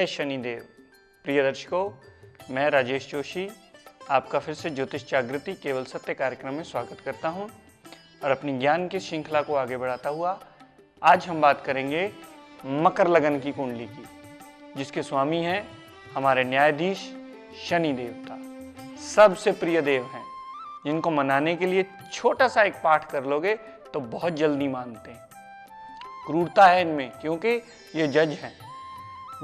जय शनिदेव। प्रिय दर्शकों, मैं राजेश जोशी आपका फिर से ज्योतिष जागृति केवल सत्य कार्यक्रम में स्वागत करता हूं और अपनी ज्ञान की श्रृंखला को आगे बढ़ाता हुआ आज हम बात करेंगे मकर लगन की कुंडली की, जिसके स्वामी हैं हमारे न्यायाधीश शनि देवता। सबसे प्रिय देव हैं, जिनको मनाने के लिए छोटा सा एक पाठ कर लोगे तो बहुत जल्दी मानते हैं। क्रूरता है इनमें, क्योंकि ये जज हैं।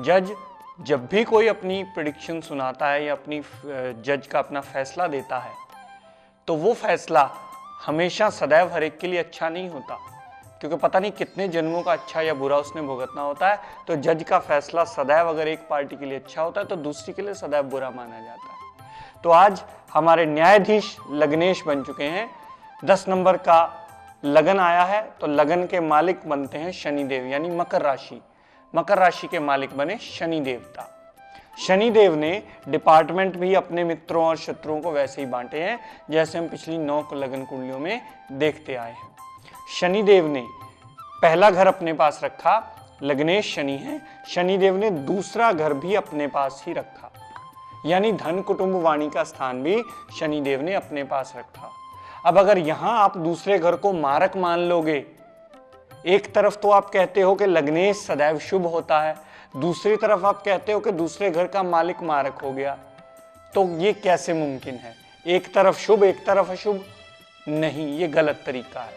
जज जब भी कोई अपनी प्रेडिक्शन सुनाता है या अपनी जज का अपना फैसला देता है तो वो फैसला हमेशा सदैव हर एक के लिए अच्छा नहीं होता, क्योंकि पता नहीं कितने जन्मों का अच्छा या बुरा उसने भुगतना होता है। तो जज का फैसला सदैव अगर एक पार्टी के लिए अच्छा होता है तो दूसरी के लिए सदैव बुरा माना जाता है। तो आज हमारे न्यायाधीश लग्नेश बन चुके हैं। 10 नंबर का लगन आया है तो लगन के मालिक बनते हैं शनिदेव, यानी मकर राशि। मकर राशि के मालिक बने शनि देवता। शनिदेव ने डिपार्टमेंट भी अपने मित्रों और शत्रुओं को वैसे ही बांटे हैं जैसे हम पिछली 9 लगन कुंडलियों में देखते आए हैं। शनिदेव ने पहला घर अपने पास रखा, लग्नेश शनि है। शनिदेव ने दूसरा घर भी अपने पास ही रखा, यानी धन कुटुंब वाणी का स्थान भी शनिदेव ने अपने पास रखा। अब अगर यहां आप दूसरे घर को मारक मान लोगे, एक तरफ तो आप कहते हो कि लग्नेश सदैव शुभ होता है, दूसरी तरफ आप कहते हो कि दूसरे घर का मालिक मारक हो गया, तो ये कैसे मुमकिन है? एक तरफ शुभ एक तरफ अशुभ? नहीं, ये गलत तरीका है।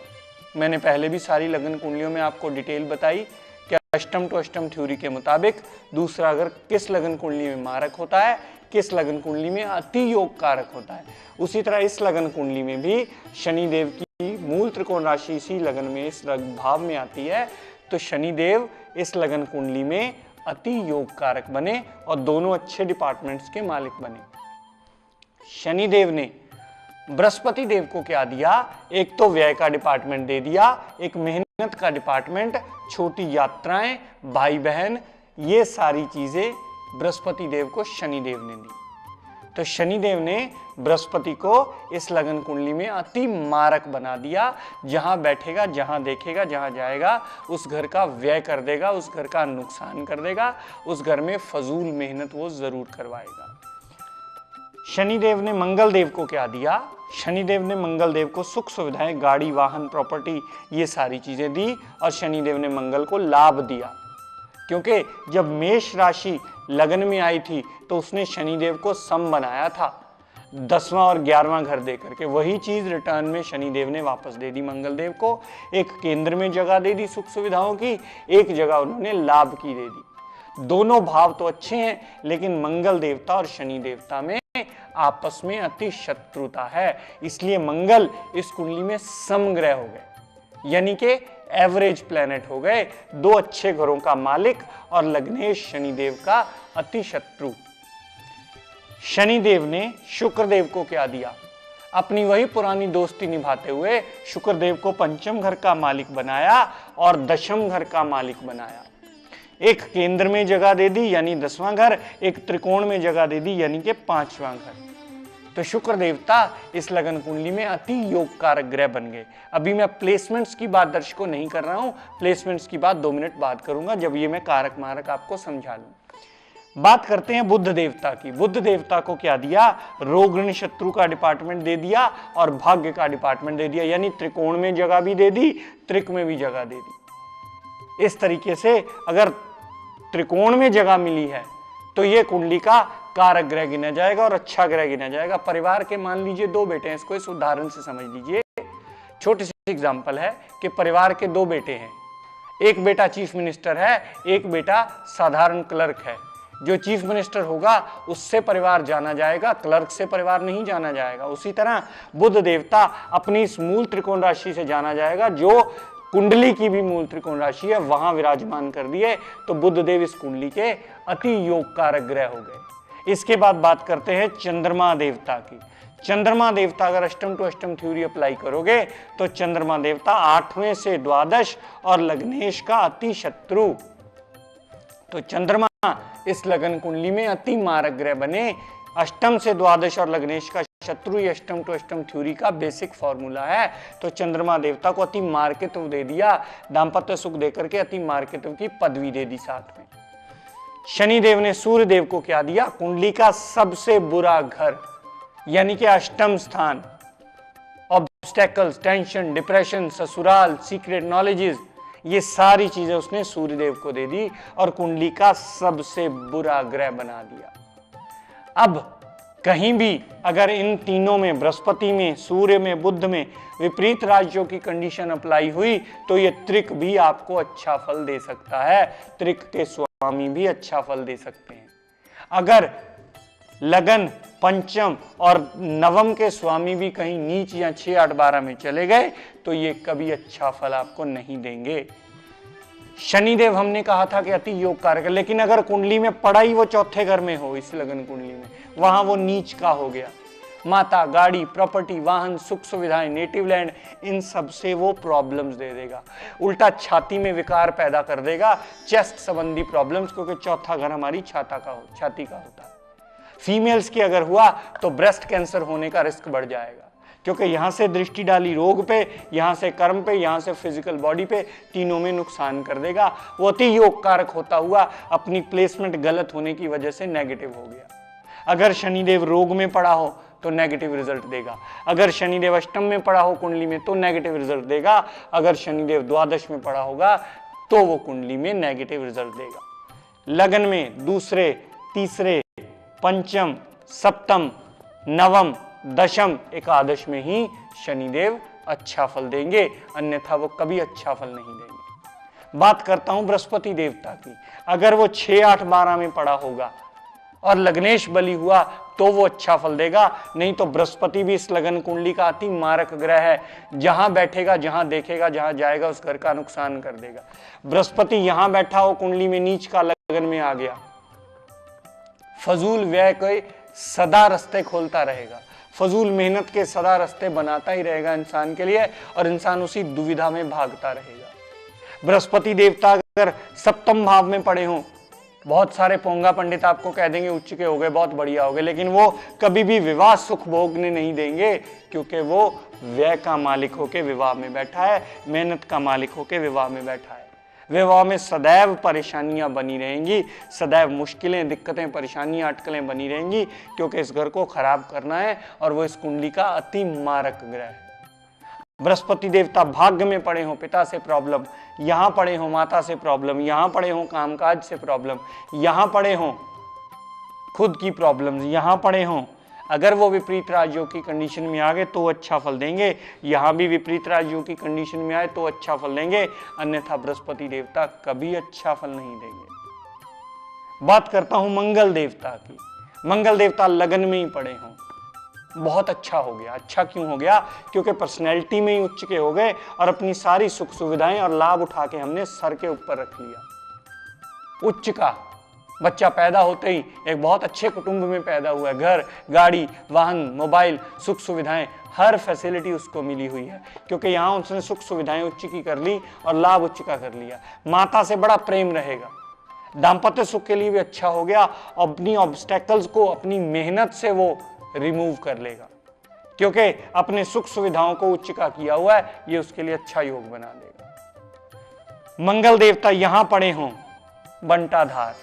मैंने पहले भी सारी लगन कुंडलियों में आपको डिटेल बताई कि अष्टम टू अष्टम थ्योरी के मुताबिक दूसरा घर किस लगन कुंडली में मारक होता है, किस लगन कुंडली में अति योग कारक होता है। उसी तरह इस लगन कुंडली में भी शनिदेव की मूल त्रिकोण राशि इसी लगन में इस भाव में आती है, तो शनिदेव इस लगन कुंडली में अति योग कारक बने और दोनों अच्छे डिपार्टमेंट्स के मालिक बने। शनिदेव ने बृहस्पति देव को क्या दिया? एक तो व्यय का डिपार्टमेंट दे दिया, एक मेहनत का डिपार्टमेंट, छोटी यात्राएं, भाई बहन, ये सारी चीजें बृहस्पति देव को शनिदेव ने दी। तो शनिदेव ने बृहस्पति को इस लगन कुंडली में अति मारक बना दिया। जहां बैठेगा, जहां देखेगा, जहां जाएगा, उस घर का व्यय कर देगा, उस घर का नुकसान कर देगा, उस घर में फजूल मेहनत वो जरूर करवाएगा। शनिदेव ने मंगल देव को क्या दिया? शनिदेव ने मंगल देव को सुख सुविधाएं, गाड़ी, वाहन, प्रॉपर्टी, ये सारी चीजें दी और शनिदेव ने मंगल को लाभ दिया, क्योंकि जब मेष राशि लगन में आई थी तो उसने शनिदेव को सम बनाया था, 10वां और 11वां घर दे करके। वही चीज रिटर्न में शनिदेव ने वापस दे दी मंगल देव को। एक केंद्र में जगह दे दी सुख सुविधाओं की, एक जगह उन्होंने लाभ की दे दी। दोनों भाव तो अच्छे हैं, लेकिन मंगल देवता और शनि देवता में आपस में अति शत्रुता है, इसलिए मंगल इस कुंडली में समग्रह हो गए, यानी कि एवरेज प्लैनेट हो गए, दो अच्छे घरों का मालिक और लग्नेश शनिदेव का अति शत्रु। शनिदेव ने शुक्रदेव को क्या दिया? अपनी वही पुरानी दोस्ती निभाते हुए शुक्रदेव को पंचम घर का मालिक बनाया और दशम घर का मालिक बनाया। एक केंद्र में जगह दे दी, यानी 10वां घर, एक त्रिकोण में जगह दे दी, यानी कि 5वां घर। तो शुक्र देवता इस लगन कुंडली में अति योग कारक ग्रह बन गए। अभी मैं प्लेसमेंट्स की बात दर्शकों नहीं कर रहा हूं, प्लेसमेंट्स की बात 2 मिनट बाद करूंगा, जब ये मैं कारक मारक आपको समझा लूं। बात करते हैं बुध देवता की। बुध देवता को क्या दिया? रोग ऋण शत्रु का डिपार्टमेंट दे दिया और भाग्य का डिपार्टमेंट दे दिया, यानी त्रिकोण में जगह भी दे दी, त्रिक में भी जगह दे दी। इस तरीके से अगर त्रिकोण में जगह मिली है तो ये कुंडली का कारक ग्रह गिना जाएगा और अच्छा ग्रह गिना जाएगा। परिवार के मान लीजिए 2 बेटे हैं, इसको इस उदाहरण से समझ लीजिए। छोटी सी एग्जांपल है कि परिवार के 2 बेटे हैं, एक बेटा चीफ मिनिस्टर है, एक बेटा साधारण क्लर्क है। जो चीफ मिनिस्टर होगा उससे परिवार जाना जाएगा, क्लर्क से परिवार नहीं जाना जाएगा। उसी तरह बुध देवता अपनी इस मूल त्रिकोण राशि से जाना जाएगा, जो कुंडली की भी मूल त्रिकोण राशि है, वहां विराजमान कर दिए, तो बुध देव इस कुंडली के अति योग कारक ग्रह हो गए। इसके बाद बात करते हैं चंद्रमा देवता की। चंद्रमा देवता अगर अष्टम टू अष्टम थ्योरी अप्लाई करोगे तो चंद्रमा देवता 8वें से द्वादश और लग्नेश का अति शत्रु। तो चंद्रमा इस लगन कुंडली में अति मारक ग्रह बने। अष्टम से द्वादश और लग्नेश का शत्रु, ये अष्टम टू अष्टम थ्योरी का बेसिक फॉर्मूला है। तो चंद्रमा देवता को अति मार्केत्व दे दिया, दाम्पत्य सुख देकर के अति मार्केत्व की पदवी दे दी साथ में। शनिदेव ने सूर्य देव को क्या दिया? कुंडली का सबसे बुरा घर, यानी कि अष्टम स्थान, ऑब्स्टेकल्स, टेंशन, डिप्रेशन, ससुराल, सीक्रेट नॉलेजेस, ये सारी चीजें उसने सूर्य देव को दे दी और कुंडली का सबसे बुरा ग्रह बना दिया। अब कहीं भी अगर इन तीनों में, बृहस्पति में, सूर्य में, बुध में विपरीत राज्यों की कंडीशन अप्लाई हुई तो ये त्रिक भी आपको अच्छा फल दे सकता है, त्रिक के स्वामी भी अच्छा फल दे सकते हैं। अगर लगन, पंचम और नवम के स्वामी भी कहीं नीच या 6, 8, 12 में चले गए तो ये कभी अच्छा फल आपको नहीं देंगे। शनिदेव हमने कहा था कि अति योग कारक, लेकिन अगर कुंडली में पड़ा ही वो चौथे घर में हो, इस लगन कुंडली में, वहां वो नीच का हो गया, माता, गाड़ी, प्रॉपर्टी, वाहन, सुख सुविधाएं, नेटिव लैंड, इन सब से वो प्रॉब्लम्स दे देगा। उल्टा छाती में विकार पैदा कर देगा, चेस्ट संबंधी प्रॉब्लम्स, क्योंकि चौथा घर हमारी छाती का होता है। फीमेल्स की अगर हुआ तो ब्रेस्ट कैंसर होने का रिस्क बढ़ जाएगा, क्योंकि यहां से दृष्टि डाली रोग पे, यहां से कर्म पे, यहां से फिजिकल बॉडी पे, तीनों में नुकसान कर देगा। वो अति योग कारक होता हुआ अपनी प्लेसमेंट गलत होने की वजह से नेगेटिव हो गया। अगर शनिदेव रोग में पड़ा हो तो नेगेटिव रिजल्ट देगा, अगर शनिदेव अष्टम में पड़ा हो कुंडली में तो नेगेटिव रिजल्ट देगा, अगर शनिदेव द्वादश में पड़ा होगा तो वो कुंडली में नेगेटिव रिजल्ट देगा। लगन में दूसरे, तीसरे, पंचम, सप्तम, नवम, दशम, एकादश में ही शनिदेव अच्छा फल देंगे, अन्यथा वो कभी अच्छा फल नहीं देंगे। बात करता हूं बृहस्पति देवता की। अगर वो 6, 8, 12 में पड़ा होगा और लग्नेश बली हुआ तो वो अच्छा फल देगा, नहीं तो बृहस्पति भी इस लगन कुंडली का अति मारक ग्रह है, जहां बैठेगा, जहां देखेगा, जहां जाएगा उस घर का नुकसान कर देगा। बृहस्पति यहां बैठा हो कुंडली में नीच का, लगन में आ गया, फजूल व्यय के सदा रास्ते खोलता रहेगा, फजूल मेहनत के सदा रास्ते बनाता ही रहेगा इंसान के लिए, और इंसान उसी दुविधा में भागता रहेगा। बृहस्पति देवता अगर सप्तम भाव में पड़े हों, बहुत सारे पोंगा पंडित आपको कह देंगे उच्च के हो गए, बहुत बढ़िया हो गए, लेकिन वो कभी भी विवाह सुख भोगने नहीं देंगे, क्योंकि वो व्यय का मालिक होके विवाह में बैठा है, मेहनत का मालिक होके विवाह में बैठा है। विवाह में सदैव परेशानियां बनी रहेंगी, सदैव मुश्किलें, दिक्कतें, परेशानियां, अटकलें बनी रहेंगी, क्योंकि इस घर को खराब करना है और वो इस कुंडली का अति मारक ग्रह है। बृहस्पति देवता भाग्य में पड़े हो, पिता से प्रॉब्लम, यहां पड़े हो माता से प्रॉब्लम, यहां पड़े हो कामकाज से प्रॉब्लम, यहां पड़े हो खुद की प्रॉब्लम्स, यहां पड़े हो, अगर वो विपरीत राज्यों की कंडीशन में आ गए तो अच्छा फल देंगे, यहां भी विपरीत राज्यों की कंडीशन में आए तो अच्छा फल देंगे, अन्यथा बृहस्पति देवता कभी अच्छा फल नहीं देंगे। बात करता हूं मंगल देवता की। मंगल देवता लगन में ही पड़े हों, बहुत अच्छा हो गया। अच्छा क्यों हो गया? क्योंकि पर्सनैलिटी में ही उच्च के हो गए और अपनी सारी सुख सुविधाएं और लाभ उठा के हमने सर के ऊपर रख लिया। उच्च का बच्चा पैदा होते ही एक बहुत अच्छे कुटुंब में पैदा हुआ है, घर, गाड़ी, वाहन, मोबाइल, सुख सुविधाएं, हर फैसिलिटी उसको मिली हुई है, क्योंकि यहाँ उसने सुख सुविधाएं उच्च की कर ली और लाभ उच्च का कर लिया। माता से बड़ा प्रेम रहेगा, दाम्पत्य सुख के लिए भी अच्छा हो गया, अपनी ऑब्स्टेकल्स को अपनी मेहनत से वो रिमूव कर लेगा, क्योंकि अपने सुख सुविधाओं को उच्च का किया हुआ है, ये उसके लिए अच्छा योग बना देगा। मंगल देवता यहां पड़े हों, बंटाधार,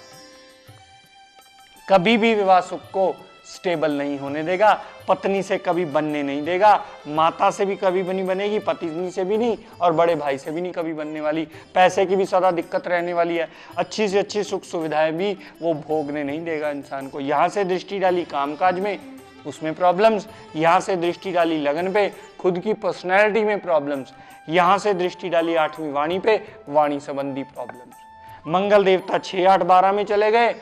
कभी भी विवाह सुख को स्टेबल नहीं होने देगा, पत्नी से कभी बनने नहीं देगा, माता से भी कभी नहीं बनेगी, पत्नी से भी नहीं, और बड़े भाई से भी नहीं कभी बनने वाली, पैसे की भी सदा दिक्कत रहने वाली है, अच्छी से अच्छी सुख सुविधाएं भी वो भोगने नहीं देगा इंसान को। यहाँ से दृष्टि डाली कामकाज में, उसमें प्रॉब्लम्स, यहाँ से दृष्टि डाली लगन पे, खुद की पर्सनैलिटी में प्रॉब्लम्स, यहाँ से दृष्टि डाली 8वीं वाणी पे, वाणी संबंधी प्रॉब्लम्स। मंगल देवता 6, 8, 12 में चले गए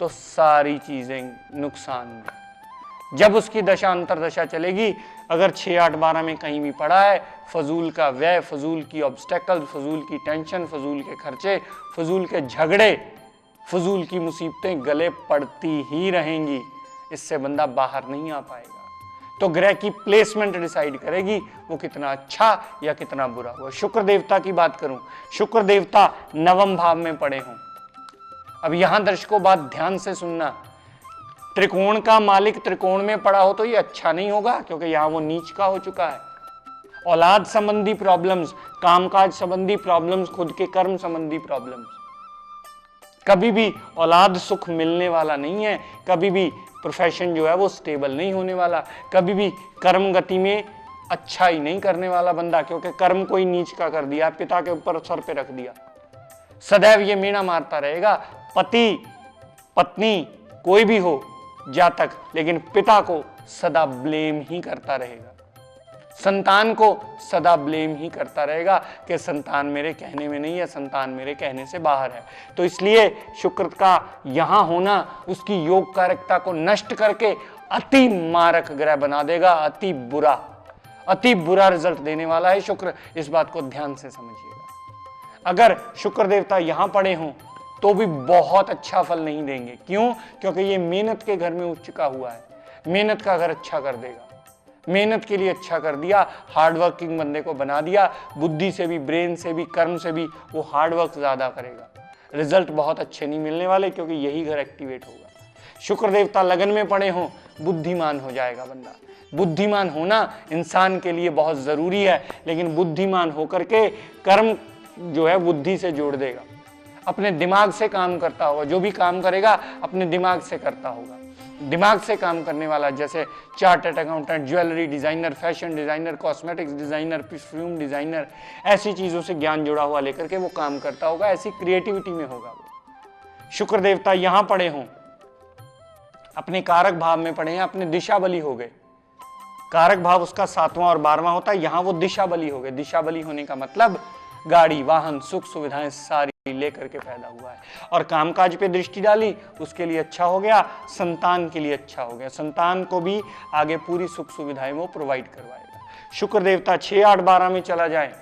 तो सारी चीजें नुकसान में। जब उसकी दशा अंतरदशा चलेगी, अगर 6, 8, 12 में कहीं भी पड़ा है, फजूल का व्यय, फजूल की ऑब्स्टेकल, फजूल की टेंशन, फजूल के खर्चे, फजूल के झगड़े, फजूल की मुसीबतें गले पड़ती ही रहेंगी, इससे बंदा बाहर नहीं आ पाएगा। तो ग्रह की प्लेसमेंट डिसाइड करेगी वो कितना अच्छा या कितना बुरा हुआ। शुक्र देवता की बात करूं, शुक्र देवता नवम भाव में पड़े हों। अब यहां दर्शकों बात ध्यान से सुनना, त्रिकोण का मालिक त्रिकोण में पड़ा हो तो ये अच्छा नहीं होगा, क्योंकि यहां वो नीच का हो चुका है। औलाद संबंधी प्रॉब्लम्स, कामकाज संबंधी प्रॉब्लम्स, खुद के कर्म संबंधी प्रॉब्लम्स, कभी भी औलाद सुख मिलने वाला नहीं है, कभी भी प्रोफेशन जो है वो स्टेबल नहीं होने वाला, कभी भी कर्म गति में अच्छा ही नहीं करने वाला बंदा, क्योंकि कर्म को ही नीच का कर दिया, पिता के ऊपर सर पे रख दिया। सदैव ये मेना मारता रहेगा, पति पत्नी कोई भी हो जातक, लेकिन पिता को सदा ब्लेम ही करता रहेगा, संतान को सदा ब्लेम ही करता रहेगा कि संतान मेरे कहने में नहीं है, संतान मेरे कहने से बाहर है। तो इसलिए शुक्र का यहां होना उसकी योग कारकता को नष्ट करके अति मारक ग्रह बना देगा, अति बुरा रिजल्ट देने वाला है शुक्र। इस बात को ध्यान से समझिएगा। अगर शुक्र देवता यहां पड़े हों तो भी बहुत अच्छा फल नहीं देंगे। क्यों? क्योंकि ये मेहनत के घर में उच्चका हुआ है, मेहनत का घर अच्छा कर देगा, मेहनत के लिए अच्छा कर दिया, हार्डवर्किंग बंदे को बना दिया, बुद्धि से भी, ब्रेन से भी, कर्म से भी वो हार्डवर्क ज्यादा करेगा, रिजल्ट बहुत अच्छे नहीं मिलने वाले, क्योंकि यही घर एक्टिवेट होगा। शुक्र देवता लगन में पड़े हों, बुद्धिमान हो जाएगा बंदा। बुद्धिमान होना इंसान के लिए बहुत जरूरी है, लेकिन बुद्धिमान होकर के कर्म जो है बुद्धि से जोड़ देगा, अपने दिमाग से काम करता होगा, जो भी काम करेगा अपने दिमाग से करता होगा। दिमाग से काम करने वाला, जैसे chartered accountant, jewellery designer, fashion designer, cosmetics designer, perfume designer, ऐसी चीजों से ज्ञान जुड़ा हुआ लेकर के वो काम करता होगा, ऐसी क्रिएटिविटी में होगा वो। शुक्र देवता यहां पड़े हों, अपने कारक भाव में पड़े हैं, अपने दिशा बली हो गए। कारक भाव उसका 7वां और 12वां होता है, यहां वो दिशा बली हो गए। दिशा बली होने का मतलब गाड़ी, वाहन, सुख सुविधाएं सारी लेकर के पैदा हुआ है, और कामकाज पे दृष्टि डाली, उसके लिए अच्छा हो गया, संतान के लिए अच्छा हो गया, संतान को भी आगे पूरी सुख सुविधाएं वो प्रोवाइड करवाएगा। शुक्र देवता 6, 8, 12 में चला जाए,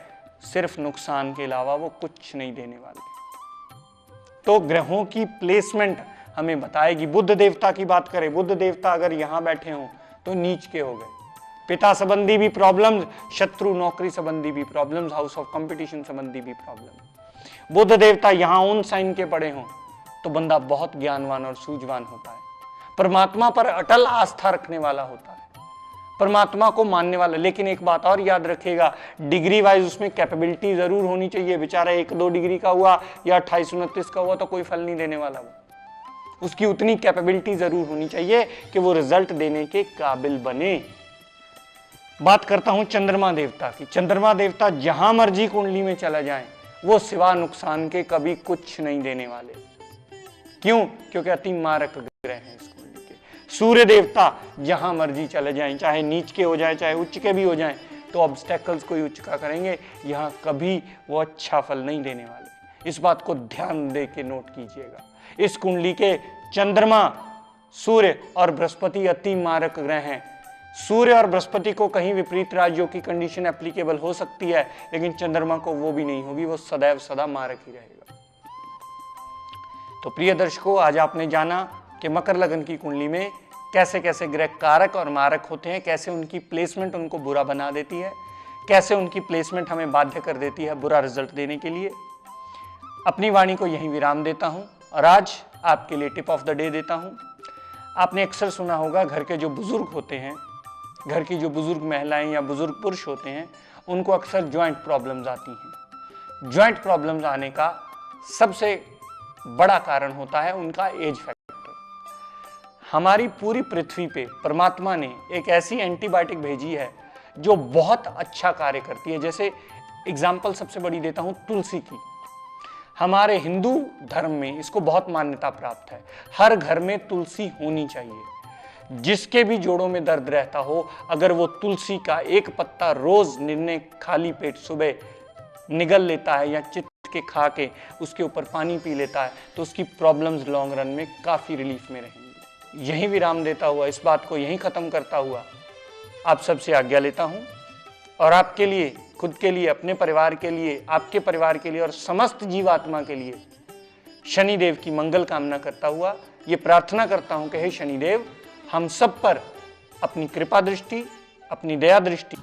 सिर्फ नुकसान के अलावा वो कुछ नहीं देने वाले। तो ग्रहों की प्लेसमेंट हमें बताएगी। बुध देवता की बात करें, बुध देवता अगर यहां बैठे हों तो नीच के हो गए, पिता संबंधी भी प्रॉब्लम्स, शत्रु नौकरी संबंधी भी प्रॉब्लम्स, हाउस ऑफ कंपटीशन संबंधी भी प्रॉब्लम। बुध देवता यहां उन साइन के पड़े हों तो बंदा बहुत ज्ञानवान और सूझवान होता है, परमात्मा पर अटल आस्था रखने वाला होता है, परमात्मा को मानने वाला। लेकिन एक बात और याद रखिएगा, डिग्री वाइज उसमें कैपेबिलिटी जरूर होनी चाहिए। बेचारा 1-2 डिग्री का हुआ या 28-29 का हुआ तो कोई फल नहीं देने वाला, वो उसकी उतनी कैपेबिलिटी जरूर होनी चाहिए कि वो रिजल्ट देने के काबिल बने। बात करता हूं चंद्रमा देवता की। चंद्रमा देवता जहां मर्जी कुंडली में चला जाए, वो सिवा नुकसान के कभी कुछ नहीं देने वाले। क्यों? क्योंकि अति मारक ग्रह हैं इस कुंडली के। सूर्य देवता जहां मर्जी चले जाएं, चाहे नीच के हो जाए चाहे उच्च के भी हो जाएं, तो ऑब्स्टेकल्स को ही उच्च का करेंगे, यहां कभी वो अच्छा फल नहीं देने वाले। इस बात को ध्यान दे के नोट कीजिएगा। इस कुंडली के चंद्रमा, सूर्य और बृहस्पति अति मारक ग्रह हैं। सूर्य और बृहस्पति को कहीं विपरीत राज्यों की कंडीशन एप्लीकेबल हो सकती है, लेकिन चंद्रमा को वो भी नहीं होगी, वो सदैव सदा मारक ही रहेगा। तो प्रिय दर्शकों, आज आपने जाना कि मकर लगन की कुंडली में कैसे कैसे ग्रह कारक और मारक होते हैं, कैसे उनकी प्लेसमेंट उनको बुरा बना देती है, कैसे उनकी प्लेसमेंट हमें बाध्य कर देती है बुरा रिजल्ट देने के लिए। अपनी वाणी को यहीं विराम देता हूं और आज आपके लिए टिप ऑफ द डे देता हूं। आपने अक्सर सुना होगा, घर के जो बुजुर्ग होते हैं, घर की जो बुजुर्ग महिलाएं या बुजुर्ग पुरुष होते हैं, उनको अक्सर जॉइंट प्रॉब्लम्स आती हैं। जॉइंट प्रॉब्लम्स आने का सबसे बड़ा कारण होता है उनका एज फैक्टर। हमारी पूरी पृथ्वी पे परमात्मा ने एक ऐसी एंटीबायोटिक भेजी है जो बहुत अच्छा कार्य करती है। जैसे एग्जाम्पल सबसे बड़ी देता हूं, तुलसी की। हमारे हिंदू धर्म में इसको बहुत मान्यता प्राप्त है। हर घर में तुलसी होनी चाहिए। जिसके भी जोड़ों में दर्द रहता हो, अगर वो तुलसी का एक पत्ता रोज निर्णय खाली पेट सुबह निगल लेता है या चित के खा के उसके ऊपर पानी पी लेता है, तो उसकी प्रॉब्लम्स लॉन्ग रन में काफी रिलीफ में रहेंगी। यहीं विराम देता हुआ, इस बात को यहीं खत्म करता हुआ आप सबसे आज्ञा लेता हूं और आपके लिए, खुद के लिए, अपने परिवार के लिए, आपके परिवार के लिए और समस्त जीवात्मा के लिए शनिदेव की मंगल कामना करता हुआ ये प्रार्थना करता हूं कि हे शनिदेव, हम सब पर अपनी कृपा दृष्टि, अपनी दया दृष्टि